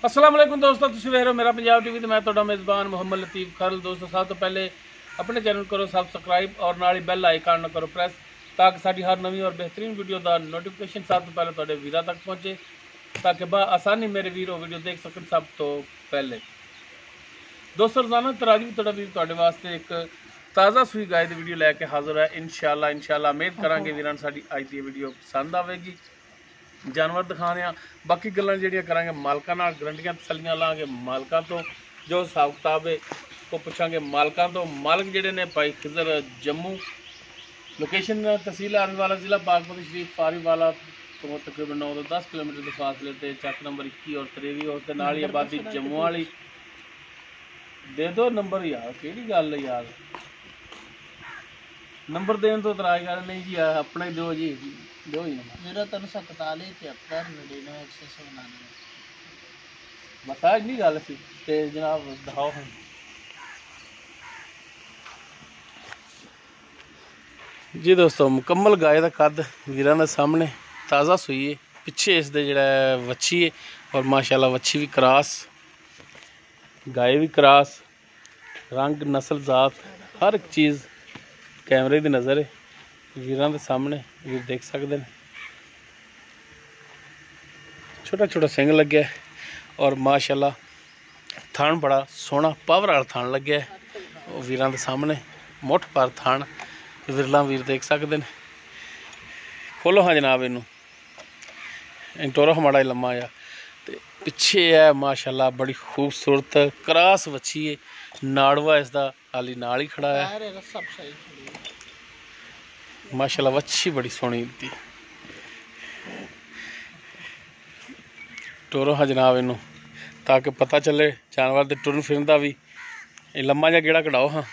अस्सलाम वालेकुम दोस्तों, तुसीं वेख रहे हो मेरा पंजाब टीवी ते मैं तुहाडा मेज़बान मुहम्मद लतीफ़ खरल। दोस्तों सब तो पहले अपने चैनल करो सब्सक्राइब और नाल ही बैल आइकन करो प्रेस ताकि साडी हर नवी और बेहतरीन वीडियो का नोटिफिकेशन सब तो पहले तुहाडे वीरां तक पहुँचे ताकि आसानी मेरे वीर वो वीडियो देख सकन सब तो पहले। दोस्तों रोज़ाना तराजी तुहाडा वीर तुहाडे वास्ते एक ताज़ा सूई गाय की वीडियो लैके हाज़र है। इंशाअल्लाह उम्मीद करांगे वीरां साडी अज की वीडियो पसंद आवेगी। जानवर दिखाने बाकी गल्लां जिहड़ियां करांगे मालकां नाल, गरंटियां तसल्लियां लांगे मालकां तो, जो हिसाब किताब है वो पुछांगे मालकां तो। मालक जिहड़े ने भाई खिजर जम्मू, लोकेशन तहसील आरीवाला, जिला बागपत शरीफ पारीवाला तो तकरीबन 9 तो 10 किलोमीटर के फासले ते चक नंबर 21 और 23 और नाल ही आबादी जम्मू वाली। दे दो नंबर यार, केड़ी गल है यार, नंबर देने तो इतराज कर नहीं जी, अपना ही दो जी, दो ही मेरा 341 73 99 199 बस आज नहीं गल सी ते जनाब दिखाओ हम। जी दोस्तों मुकम्मल गाय का कद वीरां दे सामने ताज़ा सूई है, पिछे इस दे जिहड़ा वच्छी है और माशाल्लाह वच्छी भी क्रॉस, गाय भी क्रॉस, रंग नस्ल जात हर एक चीज़ कैमरे की नज़र है वीरां दे सामने, वीर देख सकते हैं। छोटा छोटा सिंग लगे और माशाल्लाह थान बड़ा सोहना पावर वाला थान लगे वीरां दे सामने, मुठ पर थान विरला वीर देख सकते हैं। खोलो हाँ जनाब इनू, टोरो माड़ा लम्मा आ ते पिछे है माशाल्लाह बड़ी खूबसूरत क्रॉस वच्छी है, नाड़वा इसका हाली नाल ही खड़ा है माशाल्लाह, वच्छी बड़ी सोहनी दी। टोरो हाँ जनाब इनू ताकि पता चले जानवर के टुरन फिरन का भी। लम्मा जा गेड़ा कढ़ाओ हाँ,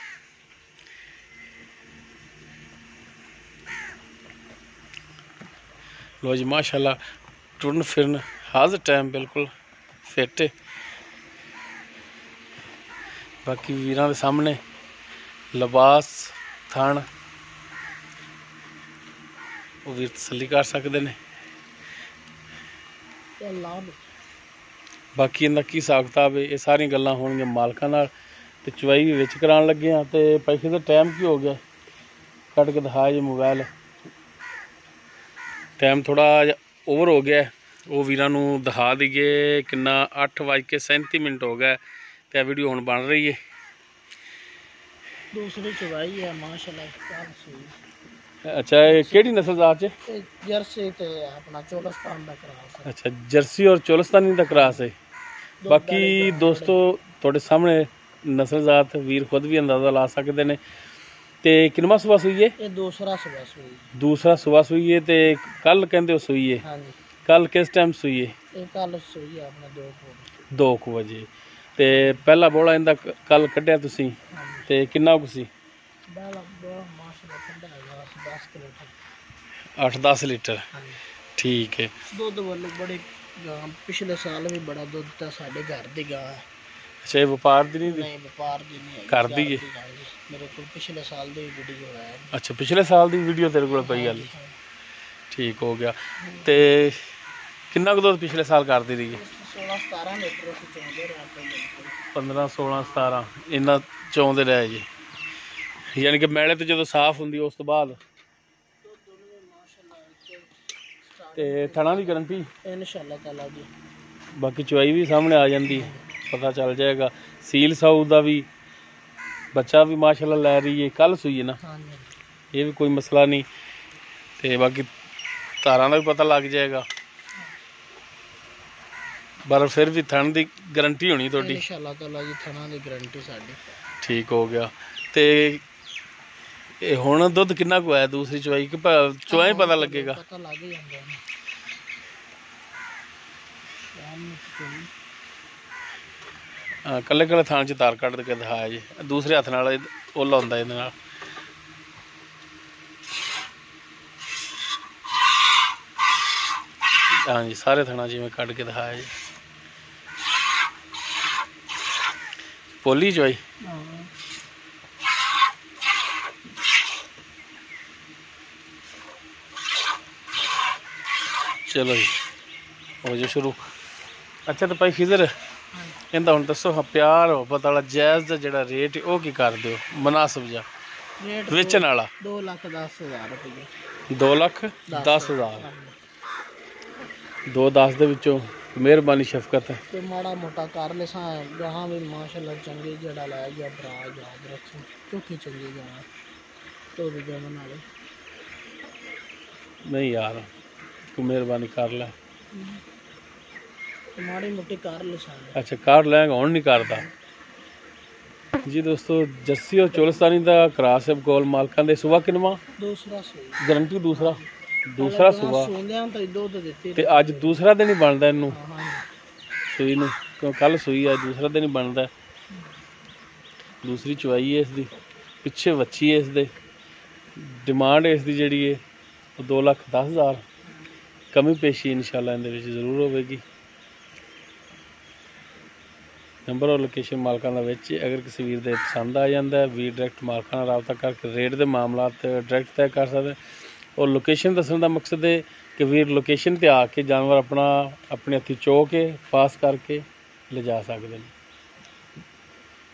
लो जी माशाल्लाह टुरन फिरन हर टाइम बिल्कुल फिट है। बाकी वीरां दे सामने लिबास थान वो वीर तसल्ली कर सकते हैं। बाकी इनका की हिसाब किताब है ये सारी गल्लां होणगियां मालकां नाल ते चवाई भी विच कराउण लगे हाँ। तो पैसे का टाइम की हो गया, कट के दिखाया जी मोबाइल, टाइम थोड़ा ओवर हो गया, वो वीरां नूं दिखा दईए किन्ना 8:37 हो गया तो वीडियो हुण बन रही है। दूसरी चवाई है माशाल्लाह। अच्छा ये केड़ी नस्ल जात है? जर्सी ते अपना चोलस्तान दा क्रॉस है। अच्छा जर्सी और चोलस्तानी दा क्रॉस है। बाकी दोस्तों थोड़े सामने नस्ल जात वीर खुद भी अंदाजा ला सकते हैं। तो किनवा सुबह सूई है? ये दूसरा सुबह सूई। दूसरा सुबह सूई है। तो कल कहते हो सूई है? हाँ जी। कल किस टाइम सूई है? ये कल सूई है अपना 2 बजे। तो पहला बोला इनका कल कढ़िया तुसीं ते किन्ना कुछ सी? 8-10 लीटर। ठीक है। दुध वालों बड़े गां पिछले साल भी बड़ा दुध था साढ़े घर दी गां। अच्छा ये व्यापार दी नहीं? नहीं व्यापार दी नहीं है, घर दी है मेरे को पिछले साल दी वीडियो है। अच्छा पिछले साल दी वीडियो तेरे को पई गल? ठीक हो गया। तो किन्ना दुध पिछले साल कर दी रही है? 16-17 लीटर से चौंदे रहे। 15-16-17 इन्ना चौंदे रहे जी, यानी कि मैले तो जो साफ होंगी उस तो बाद ते थणा की गारंटी इंशाअल्लाह ताला जी। बाकी चवाई भी सामने आ जाती, पता चल जाएगा। सील साऊ का भी बच्चा भी माशाल्लाह लै रही है, कल सूई है ना, ये भी कोई मसला नहीं। तो बाकी तारां का भी पता लग जाएगा, पर फिर भी थण की गारंटी होनी थोड़ी इंशाअल्लाह ताला जी, थणा की गारंटी साडी। ठीक हो गया। तो हुण दुध कितना को आया दूसरी चवाई कि चवाई पता लगेगा? पता लग ही जांदा है। हाँ कल्ले कल्ले थान च तार कट के दिखाया जी, दूसरे हथ नाल ओला हुंदा इहदे नाल। हाँ जी सारे थाना जिवें कट के दिखाया जी। पोली चवाई चलो जी हो जाए शुरू। ਅੱਛਾ ਤੇ ਭਾਈ ਖਿਜ਼ਰ ਇਹਦਾ ਹੁਣ ਦੱਸੋ ਹਾਂ ਪਿਆਰ ਮੁਹੱਬਤ ਵਾਲਾ ਜਾਇਜ਼ ਦਾ ਜਿਹੜਾ ਰੇਟ ਉਹ ਕੀ ਕਰ ਦਿਓ ਮੁਨਾਸਬ ਜਿਹਾ ਰੇਟ ਵੇਚਣ ਵਾਲਾ 2,10,000 ਰੁਪਏ 2,10,000 2,10 ਦੇ ਵਿੱਚੋਂ ਮਿਹਰਬਾਨੀ ਸ਼ਫਕਤ ਹੈ ਤੇ ਮਾੜਾ ਮੋਟਾ ਕਰ ਲੈ ਸਾਂ ਗਾਹਾਂ ਵੀ ਮਾਸ਼ਾਅੱਲਾ ਚੰਗੀ ਜਿਹੜਾ ਲੈ ਗਿਆ ਭਰਾ ਯਾਦ ਰੱਖੋ ਚੋਖੀ ਚੰਗੀ ਗਾਂ ਤੋ ਵੀ ਜਮਨ ਵਾਲੇ ਨਹੀਂ ਯਾਰ ਤੂੰ ਮਿਹਰਬਾਨੀ ਕਰ ਲੈ ਮਾੜੀ ਮੋਟੀ ਕਰ ਲੈ ਸਾਂ ਅੱਛਾ ਕਰ ਲੈਂਗਾ ਹੁਣ ਨਹੀਂ ਕਰਦਾ ਜੀ ਦੋਸਤੋ ਜੱਸੀ ਔਰ ਚੋਲਸਤਾਨੀ ਦਾ ਕਰਾਸ ਹੈ ਗੋਲ ਮਾਲਕਾਂ ਦੇ ਸੁਬਾ ਕਿਨਵਾ ਦੂਸਰਾ ਸਹੀ ਗਰੰਟੀ ਦੂਸਰਾ ਸੁਬਾ ਸੋਂਦਿਆਂ ਤਾਂ ਦੁੱਧ ਦਿੱਤੀ ਤੇ ਅੱਜ ਦੂਸਰਾ ਦਿਨ ਹੀ ਬਣਦਾ ਇਹਨੂੰ ਹਾਂ ਸੂਈ ਨੂੰ ਕਿਉਂ ਕੱਲ ਸੂਈ ਆ ਦੂਸਰਾ ਦਿਨ ਹੀ ਬਣਦਾ ਦੂਸਰੀ ਚਵਾਈ ਹੈ ਇਸ ਦੀ ਪਿੱਛੇ ਵੱਛੀ ਹੈ ਇਸ ਦੇ ਡਿਮਾਂਡ ਇਸ ਦੀ ਜਿਹੜੀ ਹੈ ਉਹ 2,10,000 ਕਮੀ ਪੇਸ਼ੀ ਇਨਸ਼ਾਅੱਲਾ ਇਹਦੇ ਵਿੱਚ ਜ਼ਰੂਰ ਹੋਵੇਗੀ ਨੰਬਰ ਔਰ ਲੋਕੇਸ਼ਨ ਮਾਲਕਾਂ ਦਾ ਵਿੱਚ ਅਗਰ ਕਿਸੇ ਵੀਰ ਦੇ ਪਸੰਦ ਆ ਜਾਂਦਾ ਵੀਰ ਡਾਇਰੈਕਟ ਮਾਲਕਾਂ ਨਾਲ ਰਾਬਤਾ ਕਰਕੇ ਰੇਟ ਦੇ ਮਾਮਲਾਤ ਡਾਇਰੈਕਟ ਤੈਅ ਕਰ ਸਕਦੇ ਔਰ ਲੋਕੇਸ਼ਨ ਦੱਸਣ ਦਾ ਮਕਸਦ ਹੈ ਕਿ ਵੀਰ ਲੋਕੇਸ਼ਨ ਤੇ ਆ ਕੇ ਜਾਨਵਰ ਆਪਣੇ ਹੱਥੀਂ ਚੋ ਕੇ ਪਾਸ ਕਰਕੇ ਲਿਜਾ ਸਕਦੇ ਨੇ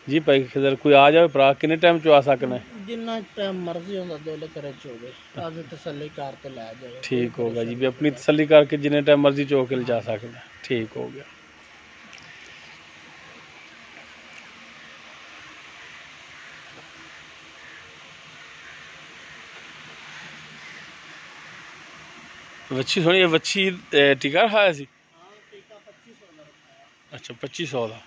ਜੀ ਭਾਈ ਖਿਜ਼ਰ ਕੋਈ ਆ ਜਾਵੇ ਭਰਾ ਕਿੰਨੇ ਟਾਈਮ ਚ ਆ ਸਕਣਾ ਜਿੰਨਾ ਟਾਈਮ ਮਰਜ਼ੀ ਹੁੰਦਾ ਦਿਲ ਕਰੇ ਚੋਵੇ ਆਦੇ ਤਸੱਲੀ ਕਰ ਤੇ ਲੈ ਜਾਵੇ ਠੀਕ ਹੋਗਾ ਜੀ ਵੀ ਆਪਣੀ ਤਸੱਲੀ ਕਰਕੇ ਜਿੰਨੇ ਟਾਈਮ ਮਰਜ਼ੀ ਚੋ ਕੇ ਲਿਜਾ ਸਕਦਾ ਠੀਕ ਹੋ ਗਿਆ ਵੱਛੀ ਸੋਹਣੀ ਵੱਛੀ ਟੀਕਾ ਰਖਾਇਆ ਸੀ ਅੱਛਾ 2500 ਦਾ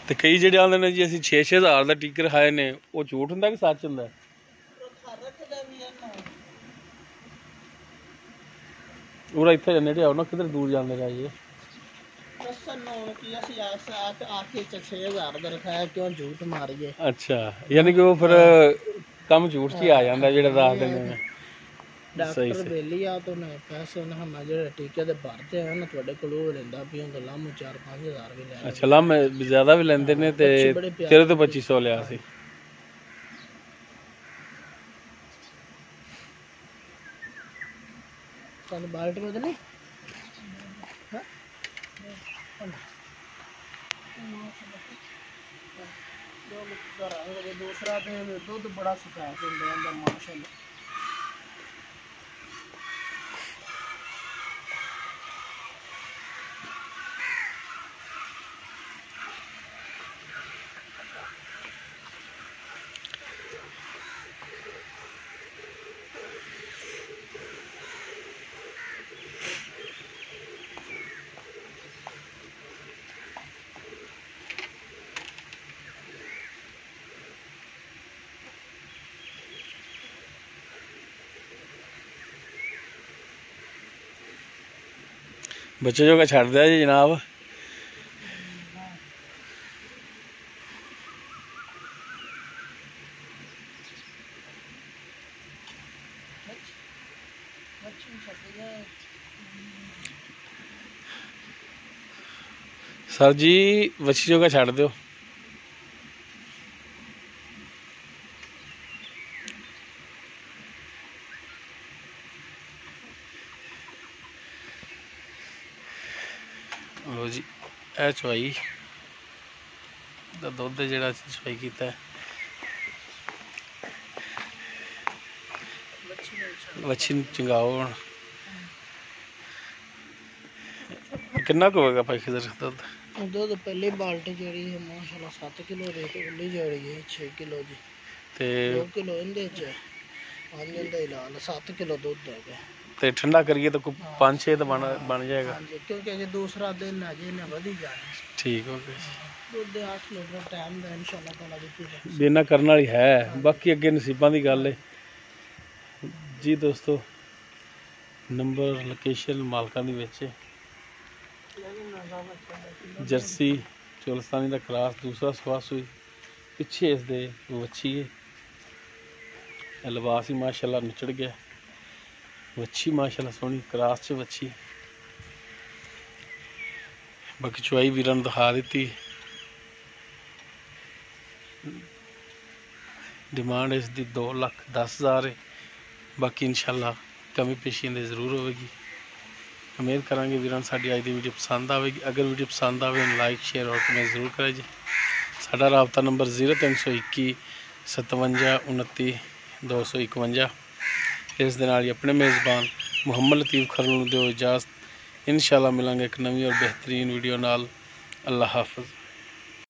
ਤੇ ਕਈ ਜਿਹੜੇ ਆਉਂਦੇ ਨੇ ਜੀ ਅਸੀਂ 6-6000 ਦਾ ਟੀਕਾ ਰਖਾਏ ਨੇ ਉਹ ਝੂਠ ਹੁੰਦਾ ਕਿ ਸੱਚ ਹੁੰਦਾ ਉਹ ਇੱਥੇ ਨੇੜੇ ਆਓ ਨਾ ਕਿਧਰ ਦੂਰ ਜਾਂਦੇ ਰਾਜੇ ਅੱਛਾ ਯਾਨੀ ਕਿ ਉਹ ਫਿਰ ਕੰਮ ਝੂਠ 'ਚ ਹੀ ਆ ਜਾਂਦਾ ਜਿਹੜਾ ਦੱਸਦੇ ਨੇ ਡਾਕਟਰ ਬੇਲੀ ਆ ਤੋਂ ਨੇ ਪੈਸੇ ਉਹਨਾਂ ਹਮਾ ਜਿਹੜੇ ਟੀਕੇ ਦੇ ਭਰਦੇ ਆ ਨਾ ਤੁਹਾਡੇ ਕੋਲ ਉਹ ਲੈਂਦਾ ਵੀ ਉਹ ਲਾਮ 4-5,000 ਵੀ ਲੈ ਅੱਛਾ ਲਾਮ ਜ਼ਿਆਦਾ ਵੀ ਲੈਂਦੇ ਨੇ ਤੇ ਤੇਰੇ ਤੋਂ 2500 ਲਿਆ ਸੀ ਤੁਹਾਨੂੰ ਬਾਲਟੀ ਬਦਲੀ ਦੂਸਰਾ ਤੇ ਦੁੱਧ ਬੜਾ ਸਫਾਇਤ ਹੁੰਦਾ ਅੰਦਰ ਮਾਸ਼ਾਅੱਲਾ बच्चे जो का छड़ दिया जी जनाब सर जी बच्ची जो का छड़ दो लो जी ए चवाई दुध जो चवाई किया बच्ची चंगाओ कितना को होगा भाई खिजर दुध दुध पहली बाल्टी जी है माशाल्लाह 7 किलो रेट उल्ली जा रही है 6 किलो जी ते 2 किलो इंदे च 5 इंदे लाल 7 किलो दूध है ते ठंडा करिए तो 5-6 तो बन जाएगा क्योंकि अजे दूसरा दिन है जी ने वधी जाना ठीक हो गया दूध 8 लीटर टाइम दा इंशाल्लाह ताला दी बेना करने वाली है बाकी अगे नसीबां दी गल है जी दोस्तों नंबर लोकेशन मालकां दी विच जर्सी चोलस्तानी का क्रास दूसरा स्वास हुई पिछे इस दे वच्छी है लिबास ही माशाल्लाह निचड़ गया वच्छी माशाल्लाह सोहनी क्रास च वच्छी बाकी चुआई वीरां नूं दिखा दी डिमांड इसकी 2,10,000 है बाकी इंशाल्लाह कमी पेशी जरूर होगी उम्मीद करांगे वीरां साडी अज दी वीडियो पसंद आएगी। अगर वीडियो पसंद आए लाइक शेयर और कमेंट जरूर करें जी। साडा राबता नंबर 0321 57 29 251। इस दे नाल ही अपने मेज़बान मुहम्मद लतीफ़ खरल नूं दिओ इजाज़त। इंशाअल्लाह मिलांगे एक नवीं और बेहतरीन वीडियो नाल। अल्लाह हाफ़िज़।